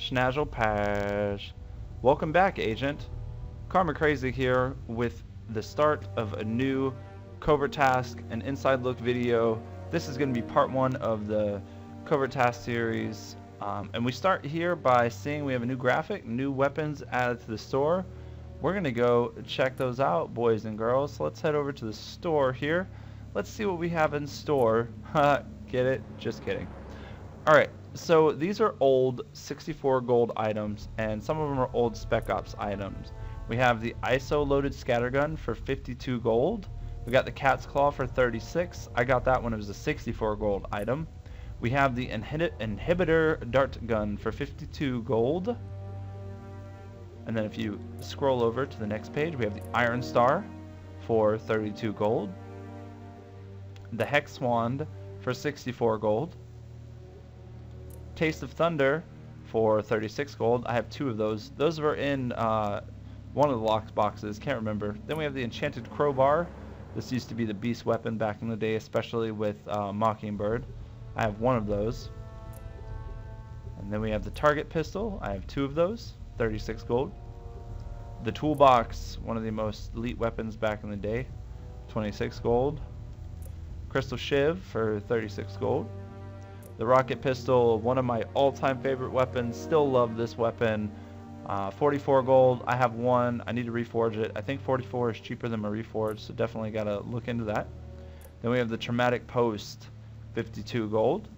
Schnazzle Pash. Welcome back, Agent. Karma Crazy here with the start of a new Covert task, an inside look video. This is going to be part 1 of the Covert task series. And we start here by seeing we have a new graphic, new weapons added to the store. We're going to go check those out, boys and girls. So let's head over to the store here. Let's see what we have in store. Get it? Just kidding. Alright, so these are old 64 gold items, and some of them are old Spec Ops items. We have the ISO loaded scattergun for 52 gold. We got the Cat's Claw for 36. I got that when it was a 64 gold item. We have the Inhibitor Dart Gun for 52 gold. And then if you scroll over to the next page, we have the Iron Star for 32 gold. The Hex Wand for 64 gold. Taste of Thunder for 36 gold. I have 2 of those. Those were in one of the locked boxes. Can't remember. Then we have the Enchanted Crowbar. This used to be the beast weapon back in the day, especially with Mockingbird. I have 1 of those. And then we have the Target Pistol. I have 2 of those. 36 gold. The Toolbox, one of the most elite weapons back in the day. 26 gold. Crystal Shiv for 36 gold. The Rocket Pistol, one of my all-time favorite weapons. Still love this weapon. 44 gold. I have 1. I need to reforge it. I think 44 is cheaper than my reforge, so definitely got to look into that. Then we have the Traumatic Post, 52 gold.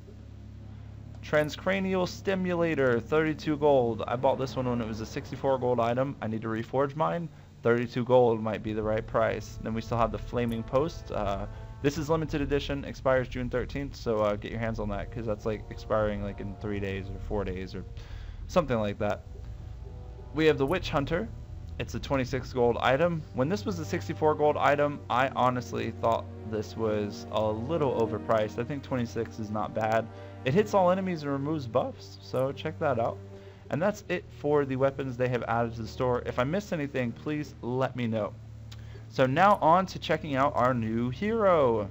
Transcranial Stimulator, 32 gold. I bought this one when it was a 64 gold item. I need to reforge mine. 32 gold might be the right price. Then we still have the Flaming Post. This is limited edition, expires June 13th, so get your hands on that, because that's like expiring like in 3 days or 4 days or something like that. We have the Witch Hunter. It's a 26 gold item. When this was a 64 gold item, I honestly thought this was a little overpriced. I think 26 is not bad. It hits all enemies and removes buffs, so check that out. And that's it for the weapons they have added to the store. If I missed anything, please let me know. So now on to checking out our new hero.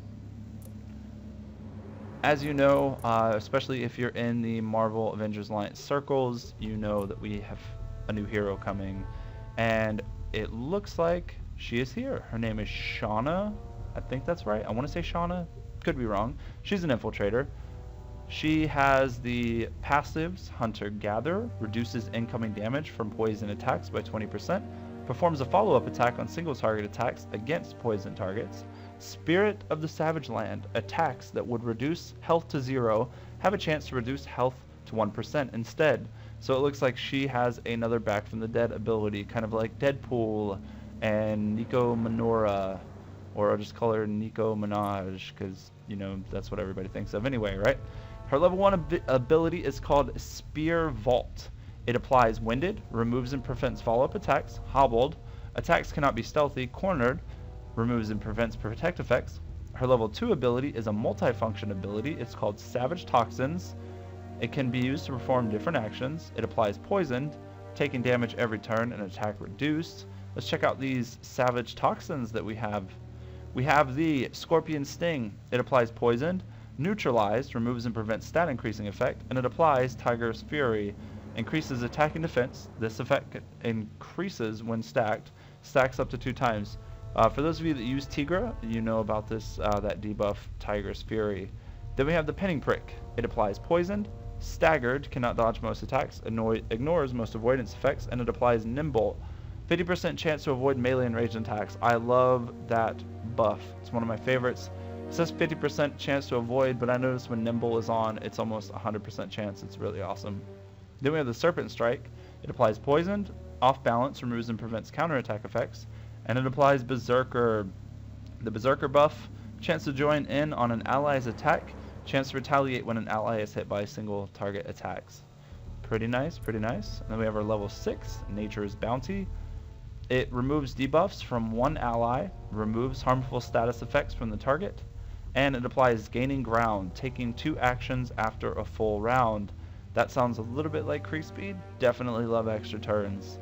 As you know, especially if you're in the Marvel Avengers Alliance circles, you know that we have a new hero coming. And it looks like she is here. Her name is Shanna. I think that's right. I want to say Shanna. Could be wrong. She's an infiltrator. She has the passives Hunter-Gatherer, reduces incoming damage from poison attacks by 20%. Performs a follow-up attack on single target attacks against poison targets. Spirit of the Savage Land. Attacks that would reduce health to 0 have a chance to reduce health to 1% instead. So it looks like she has another Back from the Dead ability, kind of like Deadpool and Nico Minora, or I'll just call her Nico Minaj, because, you know, that's what everybody thinks of anyway, right? Her level 1 ability is called Spear Vault. It applies Winded, removes and prevents follow-up attacks, Hobbled, attacks cannot be stealthy, Cornered, removes and prevents protect effects. Her level 2 ability is a multifunction ability. It's called Savage Toxins. It can be used to perform different actions. It applies Poisoned, taking damage every turn and attack reduced. Let's check out these Savage Toxins that we have. We have the Scorpion Sting. It applies Poisoned, Neutralized, removes and prevents stat increasing effect, and it applies Tiger's Fury. Increases attack and defense. This effect increases when stacked. Stacks up to 2 times. For those of you that use Tigra, you know about this, that debuff Tiger's Fury. Then we have the Pinning Prick. It applies Poisoned, Staggered, cannot dodge most attacks, ignores most avoidance effects, and it applies Nimble. 50% chance to avoid melee and ranged attacks. I love that buff. It's one of my favorites. It says 50% chance to avoid, but I notice when Nimble is on, it's almost 100% chance. It's really awesome. Then we have the Serpent Strike. It applies Poisoned, Off Balance, removes and prevents counterattack effects, and it applies Berserker. The Berserker buff, chance to join in on an ally's attack, chance to retaliate when an ally is hit by single target attacks. Pretty nice, pretty nice. And then we have our level 6, Nature's Bounty. It removes debuffs from one ally, removes harmful status effects from the target, and it applies Gaining Ground, taking 2 actions after a full round. That sounds a little bit like Creep Speed. Definitely love extra turns.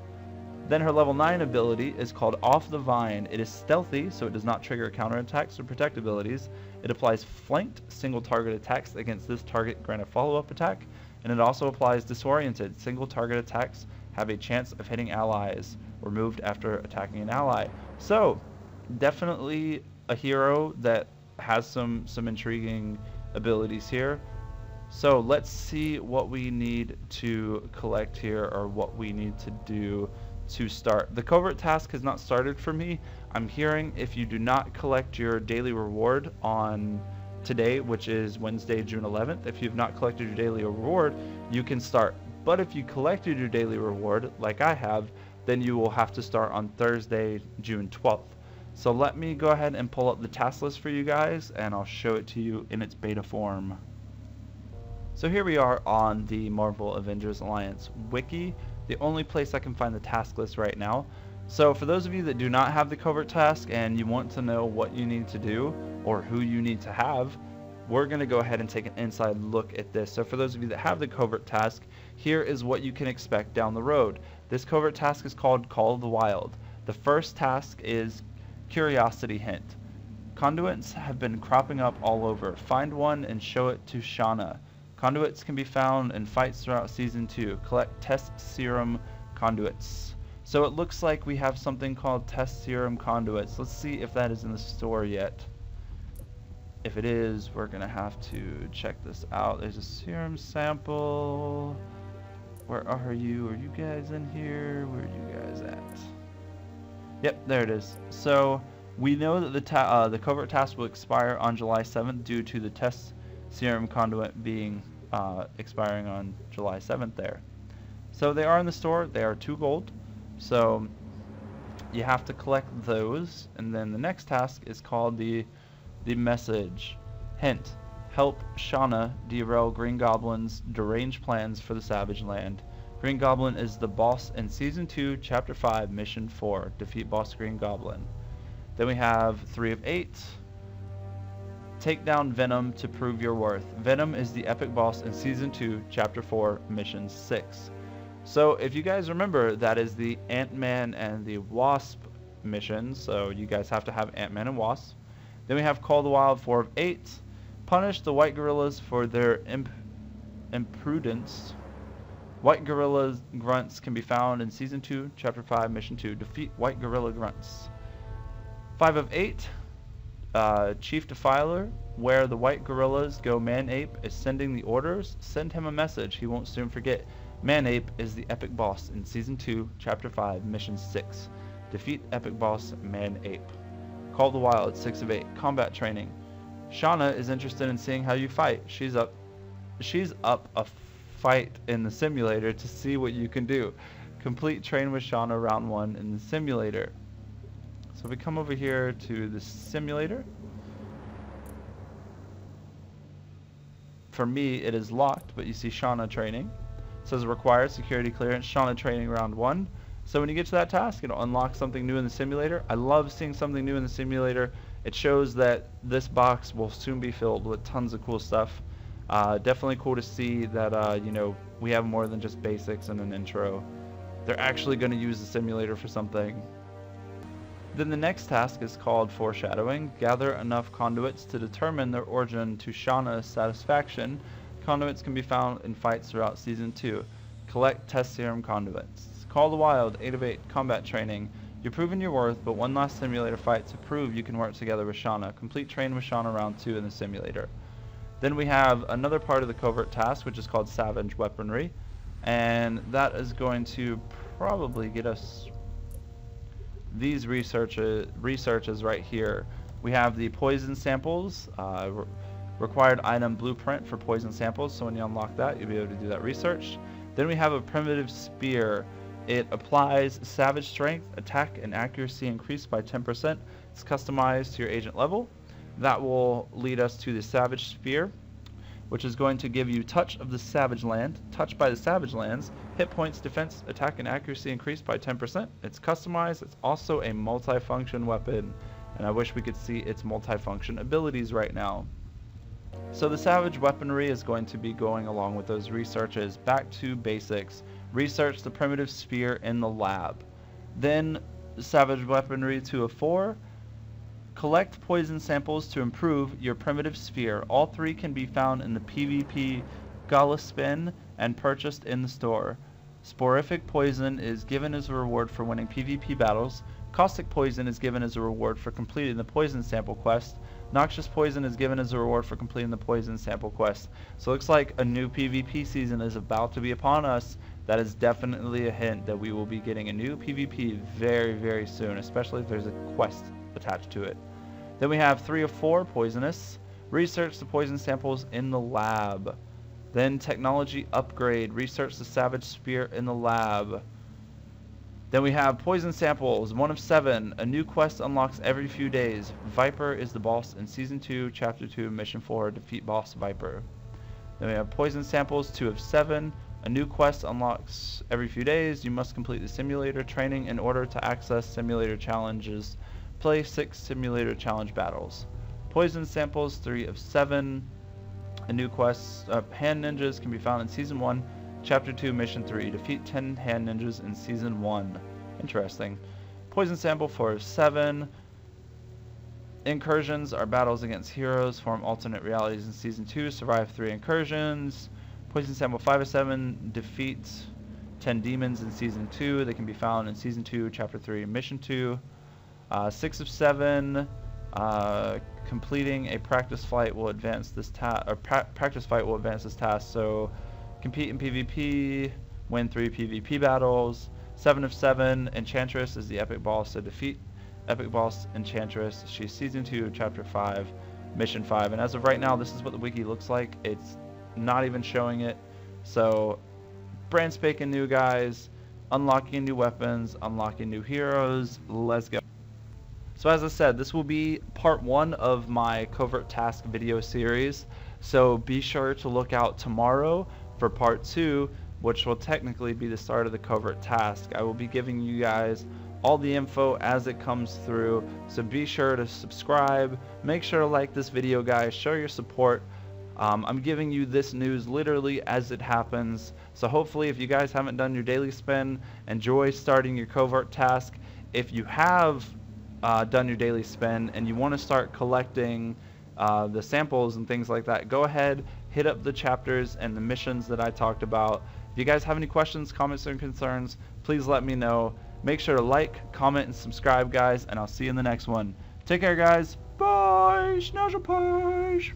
Then her level 9 ability is called Off the Vine. It is stealthy, so it does not trigger counterattacks or protect abilities. It applies flanked single target attacks against this target, grant a follow-up attack, and it also applies disoriented. Single target attacks have a chance of hitting allies, removed after attacking an ally. So, definitely a hero that has some intriguing abilities here. So let's see what we need to collect here, or what we need to do to start. The covert task has not started for me. I'm hearing if you do not collect your daily reward on today, which is Wednesday, June 11th, if you've not collected your daily reward, you can start. But if you collected your daily reward, like I have, then you will have to start on Thursday, June 12th. So let me go ahead and pull up the task list for you guys, and I'll show it to you in its beta form. So here we are on the Marvel Avengers Alliance wiki, the only place I can find the task list right now. So for those of you that do not have the covert task and you want to know what you need to do or who you need to have, we're going to go ahead and take an inside look at this. So for those of you that have the covert task, here is what you can expect down the road. This covert task is called Call of the Wild. The first task is Curiosity Hint. Conduits have been cropping up all over. Find one and show it to Shanna. Conduits can be found in fights throughout Season 2. Collect Test Serum Conduits. So it looks like we have something called Test Serum Conduits. Let's see if that is in the store yet. If it is, we're going to have to check this out. There's a serum sample. Where are you? Are you guys in here? Where are you guys at? Yep, there it is. So we know that the covert task will expire on July 7th due to the Test Serum Conduit being expiring on July 7th there. So they are in the store. They are 2 gold. So you have to collect those, and then the next task is called the message. Hint: help Shanna derail Green Goblin's deranged plans for the Savage Land. Green Goblin is the boss in Season 2, Chapter 5, Mission 4. Defeat Boss Green Goblin. Then we have 3 of 8. Take down Venom to prove your worth. Venom is the epic boss in Season 2, Chapter 4, Mission 6. So if you guys remember, that is the Ant-Man and the Wasp mission, so you guys have to have Ant-Man and Wasp. Then we have Call the Wild, 4 of 8. Punish the white gorillas for their impudence. White gorillas grunts can be found in Season 2, Chapter 5, Mission 2. Defeat white gorilla grunts. 5 of 8. Chief Defiler, where the white gorillas go Man-Ape is sending the orders. Send him a message, he won't soon forget. Man-Ape is the epic boss in Season 2, Chapter 5, Mission 6. Defeat epic boss Man-Ape. Call the Wild, 6 of 8. Combat training. Shanna is interested in seeing how you fight. She's up a fight in the simulator to see what you can do. Complete Train with Shanna Round 1 in the simulator. So we come over here to the simulator. For me, it is locked, but you see Shanna training. It says required security clearance, Shanna training round 1. So when you get to that task, it'll unlock something new in the simulator. I love seeing something new in the simulator. It shows that this box will soon be filled with tons of cool stuff. Definitely cool to see that you know, we have more than just basics and an intro. They're actually going to use the simulator for something. Then the next task is called Foreshadowing. Gather enough conduits to determine their origin to Shanna's satisfaction. Conduits can be found in fights throughout Season 2. Collect Test Serum Conduits. Call the Wild, 8 of 8. Combat training. You've proven your worth, but one last simulator fight to prove you can work together with Shanna. Complete Train with Shanna round 2 in the simulator. Then we have another part of the covert task, which is called Savage Weaponry. And that is going to probably get us these researches right here. We have the poison samples, required item blueprint for poison samples, so when you unlock that, you'll be able to do that research. Then we have a primitive spear. It applies savage strength, attack, and accuracy increased by 10%. It's customized to your agent level. That will lead us to the Savage Spear, which is going to give you touch of the Savage Land, touch by the Savage Lands, hit points, defense, attack, and accuracy increased by 10%. It's customized. It's also a multifunction weapon, and I wish we could see its multifunction abilities right now. So the Savage Weaponry is going to be going along with those researches. Back to basics. Research the primitive spear in the lab. Then Savage Weaponry 2 of 4. Collect poison samples to improve your primitive spear. All 3 can be found in the PvP Gala Spin and purchased in the store. Sporific poison is given as a reward for winning PvP battles. Caustic poison is given as a reward for completing the poison sample quest. Noxious poison is given as a reward for completing the poison sample quest. So it looks like a new PvP season is about to be upon us. That is definitely a hint that we will be getting a new PvP very, very soon, especially if there's a quest attached to it. Then we have 3 of 4 poisonous. Research the poison samples in the lab. Then technology upgrade. Research the savage spear in the lab. Then we have poison samples, 1 of 7. A new quest unlocks every few days. Viper is the boss in Season 2, Chapter 2, Mission 4, defeat boss Viper. Then we have poison samples, 2 of 7. A new quest unlocks every few days. You must complete the simulator training in order to access simulator challenges. Play 6 simulator challenge battles. Poison samples, 3 of 7. A new quest, hand ninjas can be found in Season 1. Chapter 2, Mission 3. Defeat 10 hand ninjas in Season 1. Interesting. Poison sample 4 of 7. Incursions are battles against heroes, form alternate realities in Season 2. Survive 3 incursions. Poison sample 5 of 7. Defeat 10 demons in Season 2. They can be found in Season 2, Chapter 3, Mission 2. 6 of 7. Completing a practice flight will advance this task. Or practice fight will advance this task. So compete in PvP, win 3 PvP battles. 7 of 7, Enchantress is the epic boss, so defeat epic boss Enchantress. She's Season 2, Chapter 5, Mission 5. And as of right now, this is what the wiki looks like. It's not even showing it. So, brand spanking new, guys. Unlocking new weapons, unlocking new heroes. Let's go. So as I said, this will be part 1 of my Covert Task video series. So be sure to look out tomorrow for part 2, which will technically be the start of the Covert Task. I will be giving you guys all the info as it comes through, so be sure to subscribe, make sure to like this video, guys, show your support. I'm giving you this news literally as it happens, so hopefully if you guys haven't done your daily spin, enjoy starting your Covert Task. If you have done your daily spin and you want to start collecting the samples and things like that, go ahead, hit up the chapters and the missions that I talked about. If you guys have any questions, comments, or concerns, please let me know. Make sure to like, comment, and subscribe, guys, and I'll see you in the next one. Take care, guys. Bye. Schnauzer Page.